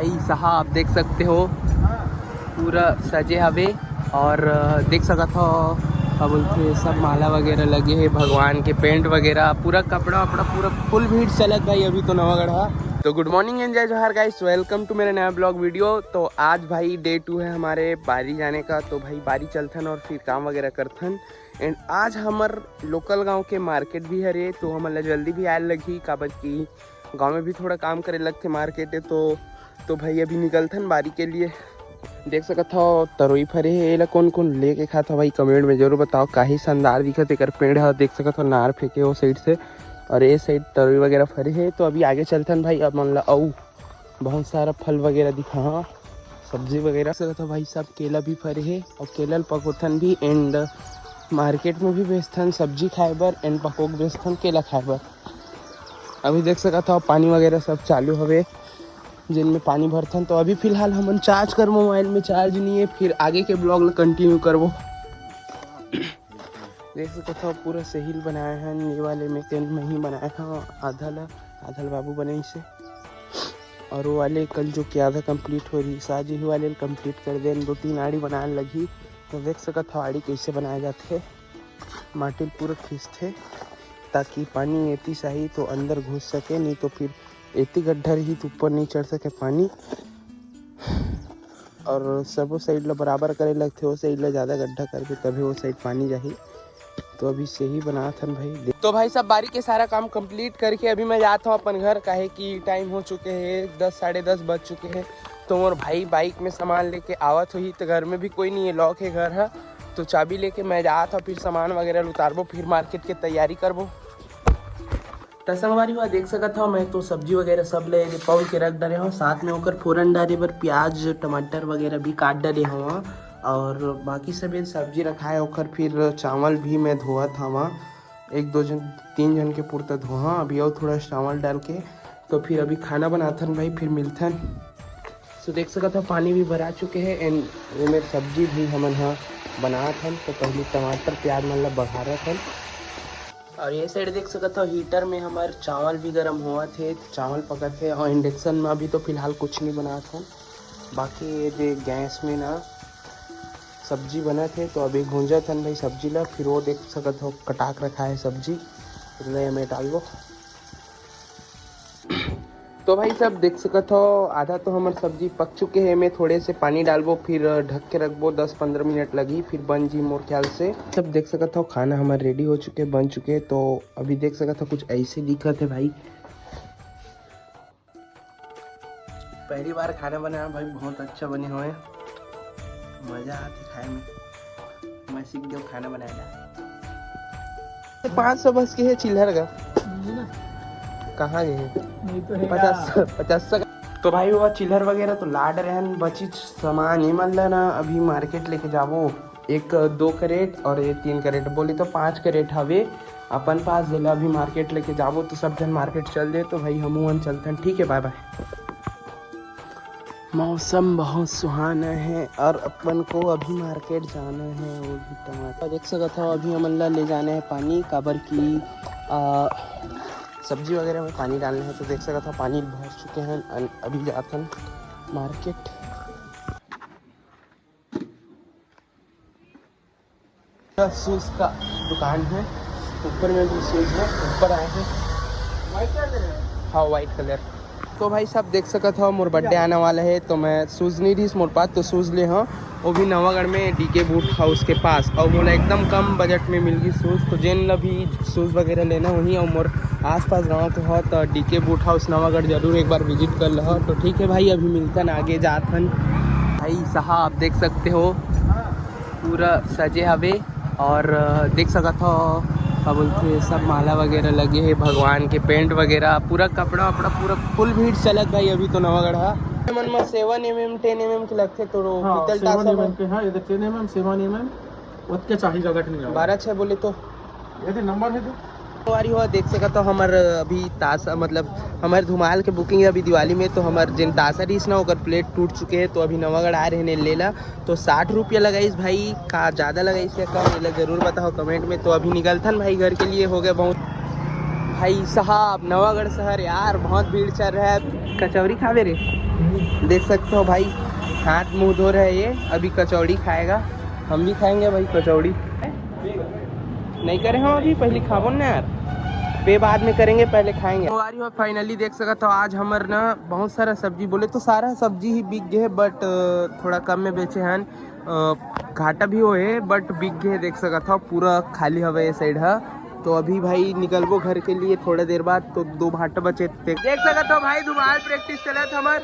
भाई साहब देख सकते हो पूरा सजे हवे और देख सकत हो क्या बोलते सब माला वगैरह लगे है, भगवान के पेंट वगैरह, पूरा कपड़ा वपड़ा पूरा फुल भीड़ चलत भाई अभी तो नवागढ़। तो गुड मॉर्निंग एंड जय जोहार गाइस, वेलकम टू मेरा नया ब्लॉग वीडियो। तो आज भाई डे 2 है हमारे बारी जाने का। तो भाई बारी चलथन और फिर काम वगैरह करथन। एंड आज हमार लोकल गांव के मार्केट भी है रे, तो हमारे जल्दी भी आए लगी काबर की गांव में भी थोड़ा काम करे लगते मार्केट है। तो भाई अभी निकलथन बारी के लिए। देख सकत हो तरोई फरे है, एला कौन कौन लेके खाता भाई कमेंट में जरूर बताओ। काहे शानदार दिखत एकर पेड़ है, देख सकत हो नार फेंके वो साइड से और ये साइड तरोई वगैरह फरे है। तो अभी आगे चलथन भाई। अब मन ला औ बहुत सारा फल वगैरह दिखा, हाँ सब्जी वगैरह सकत हो भाई। सब केला भी फरे है और केला पकोथन भी एंड मार्केट में भी बेचथन सब्जी खाए बर एंड पकोक बेचथन केला खाए बर। अभी देख सकत हो पानी वगैरह सब चालू हवे जिनमें पानी भरथन। तो अभी फिलहाल हम चार्ज कर मोबाइल में चार्ज नहीं है, फिर आगे के ब्लॉग कंटिन्यू करबो। देख सकते हो पूरा सहील बनाया है, ये वाले में टेंट में ही बनाया था। आधल बाबू बने से और वो वाले कल जो कि आधा कंप्लीट हो रही साज ही वाले कंप्लीट कर दे। 2-3 आड़ी बनाने लगी। तो देख सकते हो आड़ी कैसे बनाए जाते, माटी पूरा खींचते ताकि पानी एती सही तो अंदर घुस सके, नहीं तो फिर एती गड्ढा रही तो ऊपर नहीं चढ़ सके पानी। और सब साइड ला बराबर करे लगते, वो साइड ला ज़्यादा गड्ढा करके तभी वो साइड पानी जाही। तो अभी से ही बना था भाई। तो भाई सब बारी के सारा काम कंप्लीट करके अभी मैं जाता हूँ अपन घर, काहे कि टाइम हो चुके हैं 10 साढ़े 10 बज चुके हैं। तो मोर भाई बाइक में सामान लेके आवत हुई, तो घर में भी कोई नहीं है, लॉक है घर है। तो चाबी लेके मैं जाता हूँ, फिर सामान वगैरह उतारबो, फिर मार्केट की तैयारी करबो। तो संगवारी हुआ देख सकता हूँ मैं तो सब्जी वगैरह सब ले पाउल के रख डाले हूँ। साथ में होकर फोरन डाले पर प्याज टमाटर वगैरह भी काट डाले हूँ और बाकी सब सब्जी रखा है। और फिर चावल भी मैं धोआ था वहाँ 1-2 जन के पुरता धोआ अभी और थोड़ा चावल डाल के। तो फिर अभी खाना बनाथन भाई, फिर मिलथन। तो देख सकता हूँ पानी भी भरा चुके हैं एंड वो में सब्जी भी हम यहाँ बनाथन। तो पहले टमाटर प्याज मतलब बढ़ा रहा था। और ये साइड देख सकते हो हीटर में हमारे चावल भी गर्म हुआ थे, चावल पका थे। और इंडक्शन में अभी तो फिलहाल कुछ नहीं बना था, बाकी ये जो गैस में ना सब्जी बना थे। तो अभी भूंजा था भाई सब्जी ला, फिर वो देख सकते हो कटाक रखा है सब्जी, इसलिए मैं डाल दो। तो भाई सब देख सकते हो आधा तो हमारे सब्जी पक चुके हैं। मैं थोड़े से पानी डालबो, फिर ढक के रखबो, 10-15 मिनट लगी, फिर बन जी मोर ख्याल से। सब देख सकते हो खाना हमारे रेडी हो चुके, बन चुके। तो अभी देख सकते हो कुछ ऐसे दिखत है भाई। पहली बार खाना बनाया भाई, बहुत अच्छा बने हुए, मजा आती खाए में। मैं सीख गया खाना बनाया। 500 बस के है चिल्हर का, कहाँ गए नहीं तो 50 तो भाई वो चिल्हर वगैरह तो लाड रहन बची सामान ही मतलब ना। अभी मार्केट लेके जाबो 1-2 कैरेट और ये 3 कैरेट बोली तो 5 कैरेट हवे अपन पास जिला। अभी मार्केट लेके जाबो तो सब जन मार्केट चल दे। तो भाई हम चलते हैं, ठीक है, बाय बाय। मौसम बहुत सुहाना है और अपन को अभी मार्केट जाना है। वो भी टमाटर देख सकते हो अभी हम ले जाना है पानी काबर की सब्जी वगैरह में पानी डालना है। तो देख सकते हो पानी भर चुके हैं, अभी जाते हैं मार्केट। शूज का दुकान है, ऊपर में भी शूज है, ऊपर आए हैं। हाँ वाइट कलर। तो भाई सब देख सकते हो मोर बर्थडे आने वाला है, तो मैं शूज़ नहीं रही मोर पास, तो शूज़ ले हाँ वो भी नवागढ़ में डीके बूट हाउस के पास। और मोला एकदम कम बजट में मिल गई शूज़। तो जिन ला भी शूज़ वगैरह लेना वहीं और मोर आसपास गांव के हो तो डीके बूट हाउस नवागढ़ जरूर एक बार विजिट कर लो। तो ठीक है भाई, अभी मिलतन आगे जाथन। भाई साहब देख सकते हो पूरा सजे हवे और देख सकते हो क्या बोलते सब माला वगैरह लगे है, भगवान के पेंट वगैरह, पूरा कपड़ा वपड़ा पूरा फुल भीड़ चलत भाई अभी तो नवागढ़। मन में 7 mm 10 mm के लगते तो पीतल टासा 7 mm के। हाँ इधर 10 mm 7 mm उतके चाहिए जगह नहीं 12-6 बोले तो ये नंबर है। वारी हुआ देख सका तो हमार अभी तासा मतलब हमारे धुमाल के बुकिंग है अभी दिवाली में। तो हमारे जिन तासा रहीस ना होकर प्लेट टूट चुके हैं। तो अभी नवागढ़ आ रहे हैं लेला। तो 60 रुपया लगाइस भाई, का ज़्यादा लगाइस या कम लेला ज़रूर बताओ कमेंट में। तो अभी निकलथन भाई घर के लिए, हो गए बहुत भाई साहब नवागढ़ शहर यार बहुत भीड़ चल रहा है। कचौरी खावे रे देख सकते हो भाई, हाथ मुंह धो रहे हैं ये, अभी कचौड़ी खाएगा। हम भी खाएंगे भाई कचौड़ी। नहीं करे हम अभी, पहले खाबो ना यार, पे बाद में करेंगे, पहले खाएंगे। तो फाइनली देख सका तो आज हमार ना बहुत सारा सब्जी, बोले तो सारा सब्जी ही बिक गए, बट थोड़ा कम में बेचे हैं। घाटा भी होए बट बिक गए, देख सका था पूरा खाली हवे ये साइड है। तो अभी भाई निकलबो घर के लिए थोड़ा देर बाद, तो 2 भाटा बचे। देख सका तो भाई दोबारा प्रैक्टिस चला था हमार।